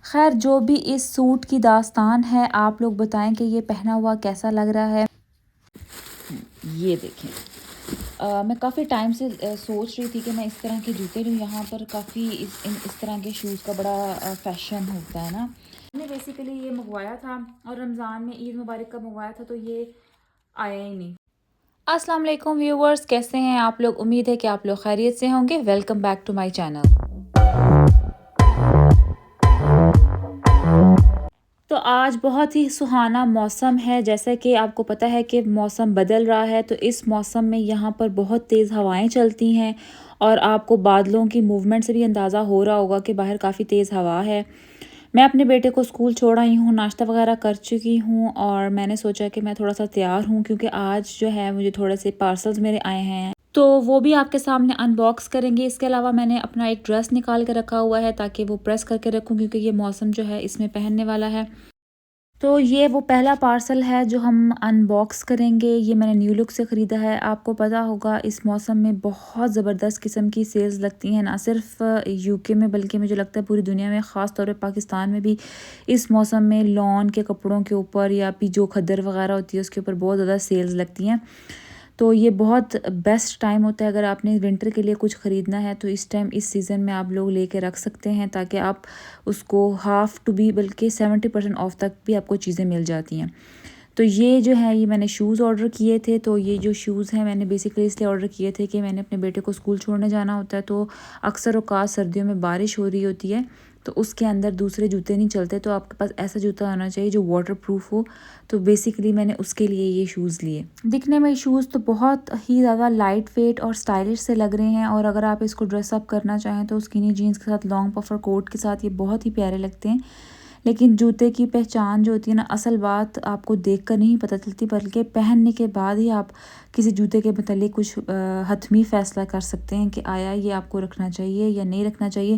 खैर जो भी इस सूट की दास्तान है, आप लोग बताएं कि ये पहना हुआ कैसा लग रहा है। ये देखें, मैं काफ़ी टाइम से सोच रही थी कि मैं इस तरह के जूते लूँ। यहाँ पर काफ़ी इस तरह के शूज़ का बड़ा फ़ैशन होता है ना। मैंने बेसिकली ये मंगवाया था और रमज़ान में ईद मुबारक का मंगवाया था, तो ये आया ही नहीं। अस्सलाम वालेकुम व्यूवर्स, कैसे हैं आप लोग? उम्मीद है कि आप लोग खैरियत से होंगे। Welcome back to my channel. तो आज बहुत ही सुहाना मौसम है। जैसा कि आपको पता है कि मौसम बदल रहा है, तो इस मौसम में यहाँ पर बहुत तेज़ हवाएं चलती हैं और आपको बादलों की मूवमेंट से भी अंदाज़ा हो रहा होगा कि बाहर काफ़ी तेज़ हवा है। मैं अपने बेटे को स्कूल छोड़ आई हूँ, नाश्ता वगैरह कर चुकी हूँ और मैंने सोचा कि मैं थोड़ा सा तैयार हूँ क्योंकि आज जो है मुझे थोड़े से पार्सल्स मेरे आए हैं, तो वो भी आपके सामने अनबॉक्स करेंगे। इसके अलावा मैंने अपना एक ड्रेस निकाल के रखा हुआ है ताकि वो प्रेस करके रखूँ क्योंकि ये मौसम जो है इसमें पहनने वाला है। तो ये वो पहला पार्सल है जो हम अनबॉक्स करेंगे। ये मैंने न्यू लुक से ख़रीदा है। आपको पता होगा इस मौसम में बहुत ज़बरदस्त किस्म की सेल्स लगती हैं, ना सिर्फ यूके में बल्कि मुझे लगता है पूरी दुनिया में, ख़ास तौर पे पाकिस्तान में भी इस मौसम में लॉन के कपड़ों के ऊपर या भी जो खद्दर वगैरह होती है उसके ऊपर बहुत ज़्यादा सेल्स लगती हैं। तो ये बहुत बेस्ट टाइम होता है अगर आपने विंटर के लिए कुछ ख़रीदना है, तो इस टाइम इस सीज़न में आप लोग लेके रख सकते हैं ताकि आप उसको हाफ़ टू बी बल्कि 70% ऑफ तक भी आपको चीज़ें मिल जाती हैं। तो ये जो है, ये मैंने शूज़ ऑर्डर किए थे। तो ये जो शूज़ हैं मैंने बेसिकली इसलिए ऑर्डर किए थे कि मैंने अपने बेटे को स्कूल छोड़ने जाना होता है, तो अक्सर औक़ात सर्दियों में बारिश हो रही होती है तो उसके अंदर दूसरे जूते नहीं चलते, तो आपके पास ऐसा जूता होना चाहिए जो वाटर प्रूफ हो। तो बेसिकली मैंने उसके लिए ये शूज़ लिए। दिखने में शूज़ तो बहुत ही ज़्यादा लाइट वेट और स्टाइलिश से लग रहे हैं और अगर आप इसको ड्रेसअप करना चाहें तो स्किनी जीन्स के साथ, लॉन्ग पफर कोट के साथ ये बहुत ही प्यारे लगते हैं। लेकिन जूते की पहचान जो होती है ना, असल बात आपको देखकर नहीं पता चलती बल्कि पहनने के बाद ही आप किसी जूते के मतलब कुछ हतमी फ़ैसला कर सकते हैं कि आया ये आपको रखना चाहिए या नहीं रखना चाहिए।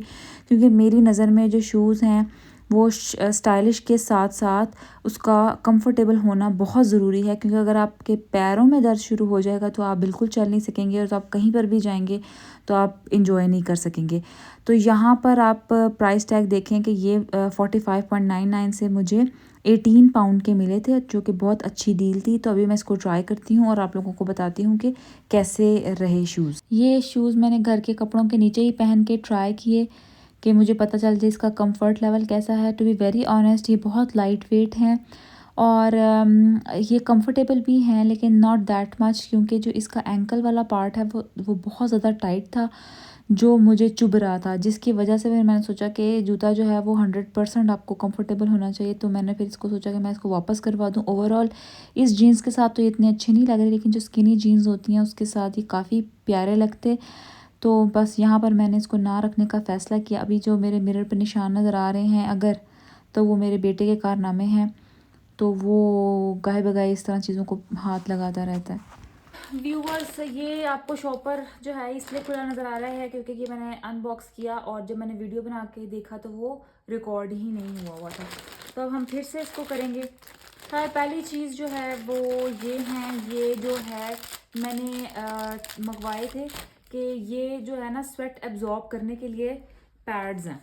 क्योंकि मेरी नज़र में जो शूज़ हैं वो स्टाइलिश के साथ साथ उसका कंफर्टेबल होना बहुत ज़रूरी है, क्योंकि अगर आपके पैरों में दर्द शुरू हो जाएगा तो आप बिल्कुल चल नहीं सकेंगे और तो आप कहीं पर भी जाएंगे तो आप इंजॉय नहीं कर सकेंगे। तो यहाँ पर आप प्राइस टैग देखें कि ये 45.99 से मुझे 18 पाउंड के मिले थे, जो कि बहुत अच्छी डील थी। तो अभी मैं इसको ट्राई करती हूँ और आप लोगों को बताती हूँ कि कैसे रहे शूज़। ये शूज़ मैंने घर के कपड़ों के नीचे ही पहन के ट्राई किए कि मुझे पता चल जाए इसका कंफर्ट लेवल कैसा है। टू बी वेरी ऑनेस्ट, ये बहुत लाइट वेट हैं और ये कंफर्टेबल भी हैं, लेकिन नॉट दैट मच, क्योंकि जो इसका एंकल वाला पार्ट है वो बहुत ज़्यादा टाइट था, जो मुझे चुभ रहा था, जिसकी वजह से फिर मैंने सोचा कि जूता जो है वो 100% आपको कंफर्टेबल होना चाहिए। तो मैंने फिर इसको सोचा कि मैं इसको वापस करवा दूँ। ओवरऑल इस जीन्स के साथ तो ये इतने अच्छे नहीं लग रहे, लेकिन जो स्किनी जीन्स होती हैं उसके साथ ये काफ़ी प्यारे लगते। तो बस यहाँ पर मैंने इसको ना रखने का फ़ैसला किया। अभी जो मेरे मिरर पर निशान नज़र आ रहे हैं अगर, तो वो मेरे बेटे के कारनामे हैं, तो वो गाहे बगाए इस तरह चीज़ों को हाथ लगाता रहता है। व्यूवर्स, ये आपको शॉपर जो है इसलिए खुला नज़र आ रहा है क्योंकि ये मैंने अनबॉक्स किया और जब मैंने वीडियो बना के देखा तो वो रिकॉर्ड ही नहीं हुआ था। तो अब हम फिर से इसको करेंगे। खैर, पहली चीज़ जो है वो ये हैं, ये जो है मैंने मंगवाए थे कि ये जो है ना स्वेट एब्जॉर्ब करने के लिए पैड्स हैं,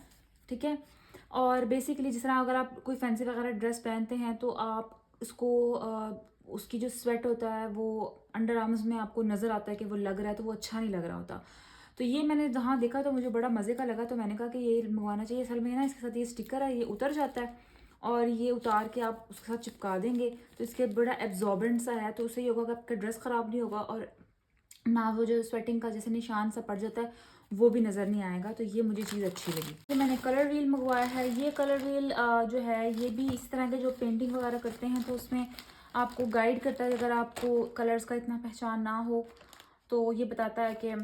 ठीक है। और बेसिकली जिस तरह अगर आप कोई फैंसी वगैरह ड्रेस पहनते हैं तो आप इसको उसकी जो स्वेट होता है वो अंडर आर्म्स में आपको नज़र आता है कि वो लग रहा है, तो वो अच्छा नहीं लग रहा होता। तो ये मैंने जहाँ देखा तो मुझे बड़ा मज़े का लगा, तो मैंने कहा कि ये मंगवाना चाहिए। असल में ना इसके साथ ये स्टिकर है, ये उतर जाता है और ये उतार के आप उसके साथ चिपका देंगे तो इसके बड़ा एब्जॉर्बेंट सा है, तो उससे ये होगा कि आपका ड्रेस ख़राब नहीं होगा और ना वो जो स्वेटिंग का जैसे निशान सा पड़ जाता है वो भी नज़र नहीं आएगा। तो ये मुझे चीज़ अच्छी लगी। तो मैंने कलर व्हील मंगवाया है। ये कलर व्हील जो है ये भी इस तरह के जो पेंटिंग वगैरह करते हैं तो उसमें आपको गाइड करता है। अगर आपको कलर्स का इतना पहचान ना हो तो ये बताता है कि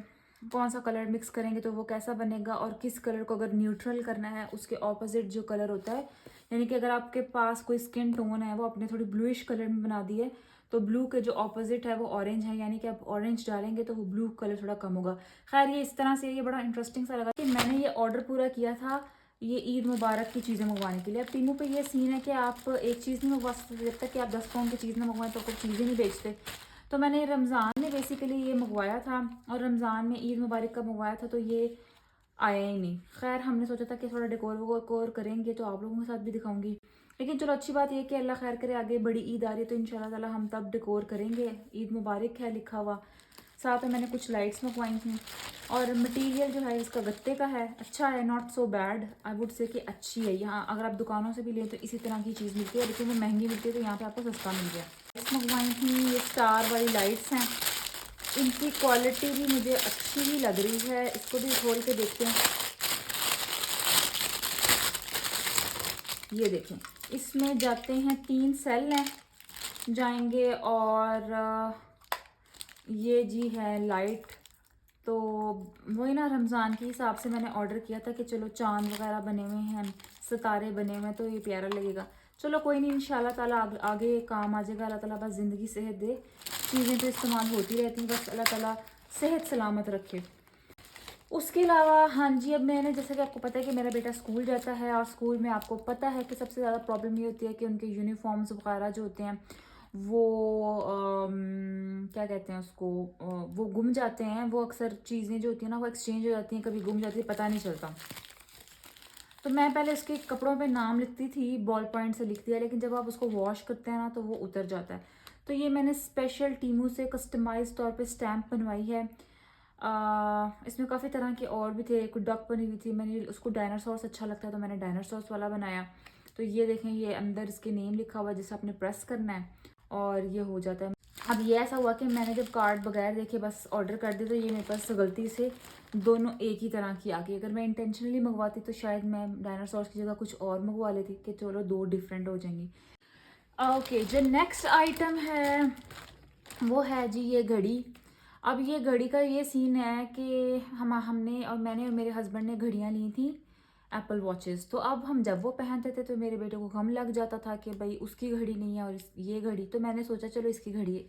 कौन सा कलर मिक्स करेंगे तो वो कैसा बनेगा और किस कलर को अगर न्यूट्रल करना है उसके ऑपोजिट जो कलर होता है, यानी कि अगर आपके पास कोई स्किन टोन है वो अपने थोड़ी ब्लूइश कलर में बना दी है तो ब्लू के जो ऑपोजिट है वो ऑरेंज है, यानी कि आप ऑरेंज डालेंगे तो वो ब्लू कलर थोड़ा कम होगा। खैर, ये इस तरह से ये बड़ा इंटरेस्टिंग सा लगा कि मैंने ये ऑर्डर पूरा किया था ये ईद मुबारक की चीज़ें मंगवाने के लिए। अब टीमू पे ये सीन है कि आप एक चीज़ नहीं मंगवा सकते जब तक कि आप 10 पाउंड की चीज़ ना मंगवाएं तो कोई चीज़ें नहीं बेचते। तो मैंने रमज़ान में बेसिकली ये मंगवाया था और रमज़ान में ईद मुबारक का मंगवाया था, तो ये आया ही नहीं। खैर हमने सोचा था कि थोड़ा डेकोर वोकोर करेंगे तो आप लोगों के साथ भी दिखाऊंगी, लेकिन चलो अच्छी बात ये है कि अल्लाह खैर करे, आगे बड़ी ईद आ रही है तो इंशाल्लाह ताला हम तब डेकोर करेंगे। ईद मुबारक है लिखा हुआ। साथ में मैंने कुछ लाइट्स मंगवाई थी और मटेरियल जो है इसका गत्ते का है, अच्छा है, not so bad, I would say कि अच्छी है। यहाँ अगर आप दुकानों से भी लें तो इसी तरह की चीज़ मिलती है, लेकिन वो महंगी मिलती है, तो यहाँ पे आपको सस्ता मिल गया। लाइट्स मंगवाई थी, ये स्टार वाली लाइट्स हैं, इनकी क्वालिटी भी मुझे अच्छी ही लग रही है। इसको भी खोल के देखते हैं। ये देखें, इसमें जाते हैं 3 सेल हैं जाएंगे, और ये जी है लाइट। तो वही ना, रमज़ान के हिसाब से मैंने ऑर्डर किया था कि चलो चांद वगैरह बने हुए हैं, सितारे बने हुए हैं, तो ये प्यारा लगेगा। चलो कोई नहीं, इंशाल्लाह ताला आगे काम आ जाएगा। अल्लाह ताला बस ज़िंदगी सेहत दे, चीज़ें तो इस्तेमाल होती रहती हैं, बस अल्लाह ताला सेहत सलामत रखे। उसके अलावा हाँ जी, अब मैंने, जैसे कि आपको पता है कि मेरा बेटा स्कूल जाता है, और स्कूल में आपको पता है कि सबसे ज़्यादा प्रॉब्लम ये होती है कि उनके यूनिफॉर्म्स वगैरह जो होते हैं वो क्या कहते हैं उसको, वो गुम जाते हैं। वो अक्सर चीज़ें जो होती हैं ना वो एक्सचेंज हो जाती हैं, कभी गुम जाती है, पता नहीं चलता। तो मैं पहले उसके कपड़ों पे नाम लिखती थी, बॉल पॉइंट से लिख दिया, लेकिन जब आप उसको वॉश करते हैं ना तो वो उतर जाता है। तो ये मैंने स्पेशल टीमू से कस्टमाइज तौर पे स्टैम्प बनवाई है। इसमें काफ़ी तरह के और भी थे, कुछ डक बनी हुई थी, मैंने उसको डायनासोर्स अच्छा लगता है तो मैंने डायनासोर्स वाला बनाया। तो ये देखें, ये अंदर इसके नेम लिखा हुआ है जिसे आपने प्रेस करना है और ये हो जाता है। अब ये ऐसा हुआ कि मैंने जब कार्ड बगैर देखे बस ऑर्डर कर दिया, तो ये मेरे पास गलती से दोनों एक ही तरह की आ गई। अगर मैं इंटेंशनली मंगवाती तो शायद मैं डायनासोर्स की जगह कुछ और मंगवा लेती कि चलो 2 डिफरेंट हो जाएंगी। ओके, जो नेक्स्ट आइटम है वो है जी ये घड़ी। अब ये घड़ी का ये सीन है कि हमने और मैंने और मेरे हस्बैंड ने घड़ियाँ ली थी, एप्पल वॉचेस। तो अब हम जब वो पहनते थे तो मेरे बेटे को गम लग जाता था कि भाई उसकी घड़ी नहीं है और ये घड़ी। तो मैंने सोचा चलो इसकी घड़ी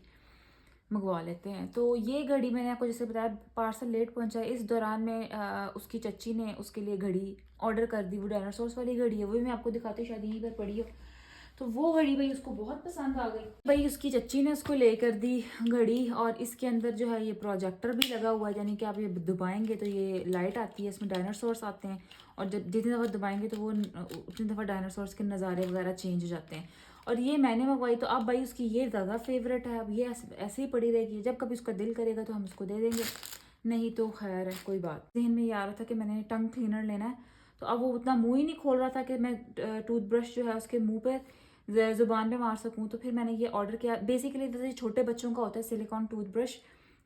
मंगवा लेते हैं। तो ये घड़ी मैंने आपको जैसे बताया पार्सल लेट पहुंचा है, इस दौरान में उसकी चच्ची ने उसके लिए घड़ी ऑर्डर कर दी। वो डायनासोर्स वाली घड़ी है, वो भी मैं आपको दिखाती हूँ, शायद यहीं पर पड़ी हो। तो वो घड़ी भाई उसको बहुत पसंद आ गई। भाई उसकी चच्ची ने उसको लेकर दी घड़ी, और इसके अंदर जो है ये प्रोजेक्टर भी लगा हुआ है, यानी कि आप ये दबाएंगे तो ये लाइट आती है, इसमें डायनासोर्स आते हैं, और जब जितनी दफ़ा दबाएंगे तो वो उतनी दफ़ा डायनासोर्स के नज़ारे वगैरह चेंज हो जाते हैं। और ये मैंने मंगवाई, तो अब भाई उसकी ये ज़्यादा फेवरेट है। अब ये ऐसे ही पड़ी रहेगी, जब कभी उसका दिल करेगा तो हम उसको दे देंगे, नहीं तो खैर है कोई बात। जहन में ये आ रहा था कि मैंने टंग क्लीनर लेना है, तो अब वो उतना मुंह ही नहीं खोल रहा था कि मैं टूथब्रश जो है उसके मुंह पे ज़ुबान पे मार सकूं। तो फिर मैंने ये ऑर्डर किया। बेसिकली वैसे छोटे बच्चों का होता है सिलिकॉन टूथब्रश,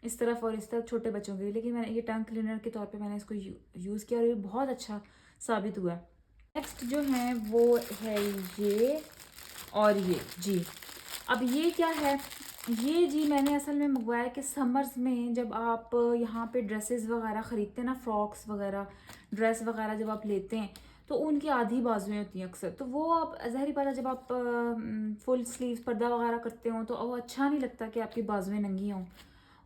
इस तरफ और इस तरफ छोटे बच्चों के लिए, लेकिन मैंने ये टंग क्लीनर के तौर पे मैंने इसको यूज़ किया और ये बहुत अच्छा साबित हुआ है। नेक्स्ट जो है वो है ये, और ये जी, अब ये क्या है, ये जी मैंने असल में मंगवाया कि समर्स में जब आप यहाँ पे ड्रेसेस वगैरह ख़रीदते हैं ना, फ्रॉक्स वगैरह, ड्रेस वगैरह जब आप लेते हैं तो उनकी आधी बाजुएं होती हैं अक्सर। तो वो आप ज़ाहिर बात है जब आप फुल स्लीव्स पर्दा वगैरह करते हो तो वो अच्छा नहीं लगता कि आपकी बाजुएं नंगी हों,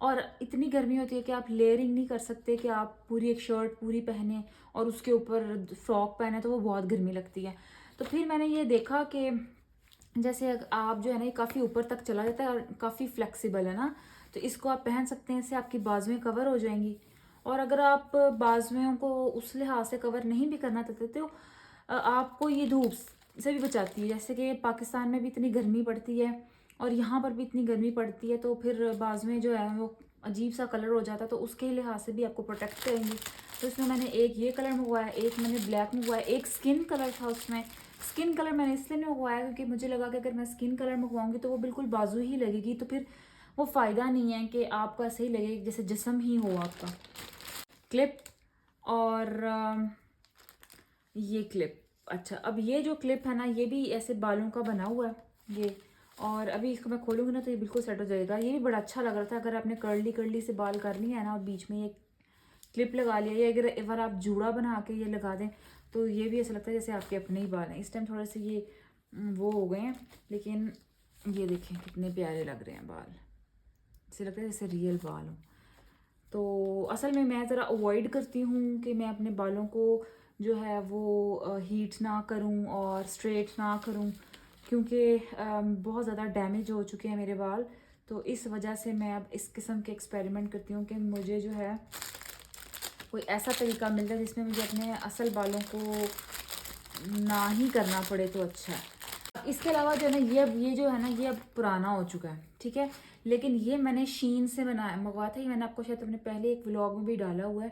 और इतनी गर्मी होती है कि आप लेयरिंग नहीं कर सकते कि आप पूरी एक शर्ट पूरी पहने और उसके ऊपर फ्रॉक पहने, तो वो बहुत गर्मी लगती है। तो फिर मैंने ये देखा कि जैसे आप जो है ना ये काफ़ी ऊपर तक चला जाता है और काफ़ी फ्लेक्सिबल है ना, तो इसको आप पहन सकते हैं, इससे आपकी बाजुएं कवर हो जाएंगी। और अगर आप बाजुओं को उस लिहाज से कवर नहीं भी करना चाहते तो आपको ये धूप से भी बचाती है। जैसे कि पाकिस्तान में भी इतनी गर्मी पड़ती है और यहाँ पर भी इतनी गर्मी पड़ती है, तो फिर बाजुएं जो है वो अजीब सा कलर हो जाता है, तो उसके लिहाज से भी आपको प्रोटेक्ट करेंगी। तो इसमें मैंने एक ये कलर मंगवाया, एक मैंने ब्लैक मंगवाया, एक स्किन कलर था उसमें। स्किन कलर मैंने इसलिए नहीं मंगवाया क्योंकि मुझे लगा कि अगर मैं स्किन कलर मंगवाऊंगी तो वो बिल्कुल बाजू ही लगेगी, तो फिर वो फ़ायदा नहीं है कि आपका सही लगे जैसे जिस्म ही हो आपका। क्लिप और ये क्लिप, अच्छा अब ये जो क्लिप है ना ये भी ऐसे बालों का बना हुआ है ये, और अभी इसको मैं खोलूँगी ना तो ये बिल्कुल सेट हो जाएगा। ये भी बड़ा अच्छा लग रहा था, अगर आपने कर्ली कर्ली से बाल कर लिए है ना और बीच में ये क्लिप लगा लिया, या अगर एक बार आप जूड़ा बना के ये लगा दें तो ये भी ऐसा लगता है जैसे आपके अपने ही बाल हैं। इस टाइम थोड़े से ये वो हो गए हैं, लेकिन ये देखें कितने प्यारे लग रहे हैं बाल, ऐसे लगता है जैसे रियल बाल हो। तो असल में मैं ज़रा अवॉइड करती हूँ कि मैं अपने बालों को जो है वो हीट ना करूँ और स्ट्रेट ना करूँ, क्योंकि बहुत ज़्यादा डैमेज हो चुके हैं मेरे बाल। तो इस वजह से मैं अब इस किस्म के एक्सपेरिमेंट करती हूँ कि मुझे जो है कोई ऐसा तरीका मिल जाए जिसमें मुझे अपने असल बालों को ना ही करना पड़े तो अच्छा है। इसके अलावा जो है ना ये जो है ना ये अब पुराना हो चुका है, ठीक है, लेकिन ये मैंने शीन से मंगवाया था। ये मैंने आपको शायद अपने पहले एक व्लॉग में भी डाला हुआ है।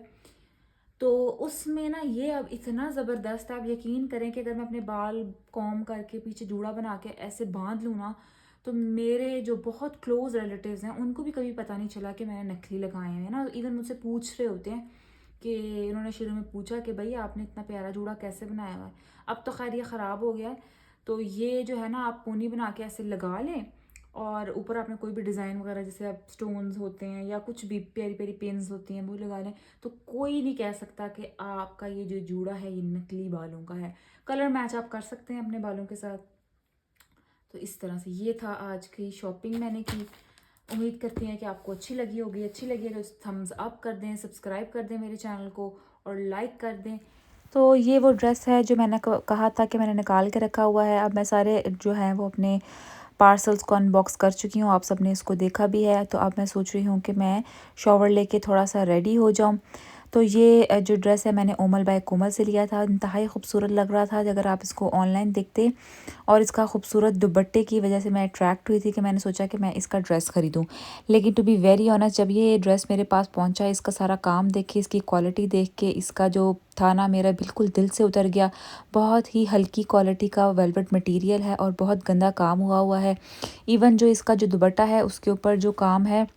तो उसमें ना ये अब इतना ज़बरदस्त है, आप यकीन करें कि अगर मैं अपने बाल कॉम करके पीछे जूड़ा बना के ऐसे बांध लूँ ना, तो मेरे जो बहुत क्लोज रिलेटिव्स हैं उनको भी कभी पता नहीं चला कि मैंने नकली लगाए हैं ना। इवन मुझसे पूछ रहे होते हैं कि उन्होंने शुरू में पूछा कि भाई आपने इतना प्यारा जूड़ा कैसे बनाया हुआ है। अब तो खैर ये ख़राब हो गया है। तो ये जो है ना आप पोनी बना के ऐसे लगा लें और ऊपर आपने कोई भी डिज़ाइन वगैरह जैसे आप स्टोन्स होते हैं या कुछ भी प्यारी प्यारी पेन्स होती हैं वो लगा लें, तो कोई नहीं कह सकता कि आपका ये जो जूड़ा है ये नकली बालों का है। कलर मैच आप कर सकते हैं अपने बालों के साथ। तो इस तरह से ये था आज की शॉपिंग मैंने की। उम्मीद करती हैं कि आपको अच्छी लगी होगी। अच्छी लगी है तो थम्स अप कर दें, सब्सक्राइब कर दें मेरे चैनल को और लाइक कर दें। तो ये वो ड्रेस है जो मैंने कहा था कि मैंने निकाल के रखा हुआ है। अब मैं सारे जो हैं वो अपने पार्सल्स को अनबॉक्स कर चुकी हूँ। आप सबने इसको देखा भी है। तो अब मैं सोच रही हूँ कि मैं शॉवर लेके थोड़ा सा रेडी हो जाऊँ। तो ये जो ड्रेस है मैंने ओमल बाय कोमल से लिया था। इंतहाई खूबसूरत लग रहा था अगर आप इसको ऑनलाइन देखते, और इसका खूबसूरत दुपट्टे की वजह से मैं अट्रैक्ट हुई थी कि मैंने सोचा कि मैं इसका ड्रेस ख़रीदूँ। लेकिन टू बी वेरी ऑनेस्ट, जब ये ड्रेस मेरे पास पहुंचा, इसका सारा काम देख के, इसकी क्वालिटी देख के, इसका जो था ना मेरा बिल्कुल दिल से उतर गया। बहुत ही हल्की क्वालिटी का वेलवेट मटेरियल है और बहुत गंदा काम हुआ है। इवन जो इसका जो दुपट्टा है उसके ऊपर जो काम है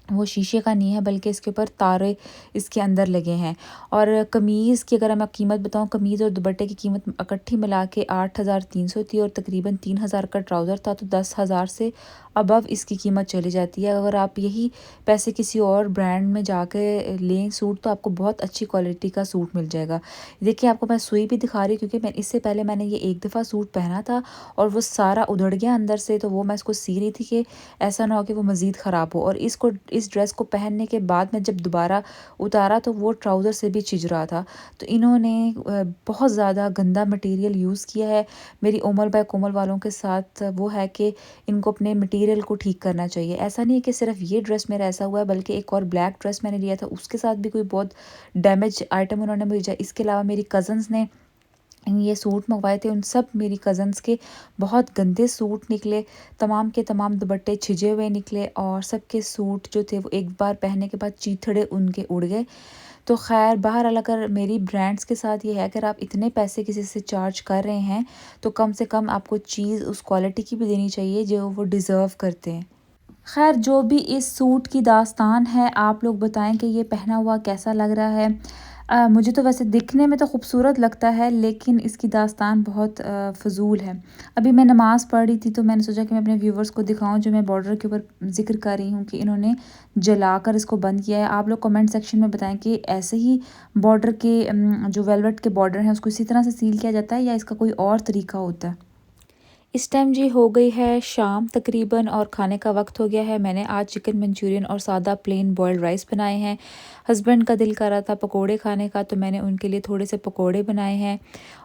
वो शीशे का नहीं है, बल्कि इसके ऊपर तारे इसके अंदर लगे हैं। और कमीज़ की अगर मैं कीमत बताऊं, कमीज़ और दुपट्टे की कीमत इकट्ठी मिला के 8,300 थी और तकरीबन 3,000 का ट्राउज़र था। तो 10,000 से अबव इसकी कीमत चली जाती है। अगर आप यही पैसे किसी और ब्रांड में जाके लें सूट, तो आपको बहुत अच्छी क्वालिटी का सूट मिल जाएगा। देखिए आपको मैं सुई भी दिखा रही हूँ, क्योंकि मैं इससे पहले मैंने ये एक दफ़ा सूट पहना था और वो सारा उधड़ गया अंदर से। तो वो मैं इसको सी रही थी कि ऐसा ना हो कि वो मज़ीद ख़राब हो। और इस ड्रेस को पहनने के बाद मैं जब दोबारा उतारा तो वो ट्राउज़र से भी छिज रहा था। तो इन्होंने बहुत ज़्यादा गंदा मटेरियल यूज़ किया है। मेरी ओमल बाय कोमल वालों के साथ वो है कि इनको अपने मटेरियल को ठीक करना चाहिए। ऐसा नहीं है कि सिर्फ ये ड्रेस मेरा ऐसा हुआ है, बल्कि एक और ब्लैक ड्रेस मैंने लिया था उसके साथ भी कोई बहुत डैमेज आइटम उन्होंने भेजा। इसके अलावा मेरी कज़न्स ने ये सूट मंगवाए थे, उन सब मेरी कज़न्स के बहुत गंदे सूट निकले। तमाम के तमाम दुपट्टे छिजे हुए निकले और सब के सूट जो थे वो एक बार पहनने के बाद चीथड़े उनके उड़ गए। तो खैर बहरहाल अगर मेरी ब्रांड्स के साथ ये है, अगर आप इतने पैसे किसी से चार्ज कर रहे हैं तो कम से कम आपको चीज़ उस क्वालिटी की भी देनी चाहिए जो वो डिज़र्व करते हैं। खैर जो भी इस सूट की दास्तान है, आप लोग बताएं कि ये पहना हुआ कैसा लग रहा है। मुझे तो वैसे दिखने में तो खूबसूरत लगता है, लेकिन इसकी दास्तान बहुत फ़ज़ूल है। अभी मैं नमाज़ पढ़ रही थी तो मैंने सोचा कि मैं अपने व्यूवर्स को दिखाऊं, जो मैं बॉर्डर के ऊपर ज़िक्र कर रही हूँ कि इन्होंने जलाकर इसको बंद किया है। आप लोग कमेंट सेक्शन में बताएं कि ऐसे ही बॉर्डर के जो वेलवेट के बॉर्डर हैं उसको इसी तरह से सील किया जाता है या इसका कोई और तरीका होता है। इस टाइम जी हो गई है शाम तकरीबन और खाने का वक्त हो गया है। मैंने आज चिकन मंचूरियन और सादा प्लेन बॉयल्ड राइस बनाए हैं। हस्बैंड का दिल कर रहा था पकोड़े खाने का, तो मैंने उनके लिए थोड़े से पकोड़े बनाए हैं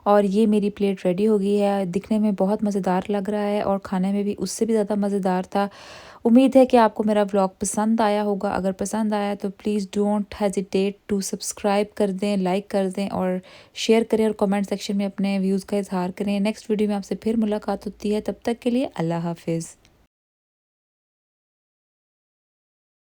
और ये मेरी प्लेट रेडी हो गई है। दिखने में बहुत मज़ेदार लग रहा है और खाने में भी उससे भी ज़्यादा मज़ेदार था। उम्मीद है कि आपको मेरा व्लॉग पसंद आया होगा। अगर पसंद आया तो please don't hesitate to subscribe कर दें, लाइक कर दें और शेयर करें और कमेंट सेक्शन में अपने व्यूज़ का इजहार करें। नेक्स्ट वीडियो में आपसे फिर मुलाकात होती है, तब तक के लिए अल्लाह हाफिज़।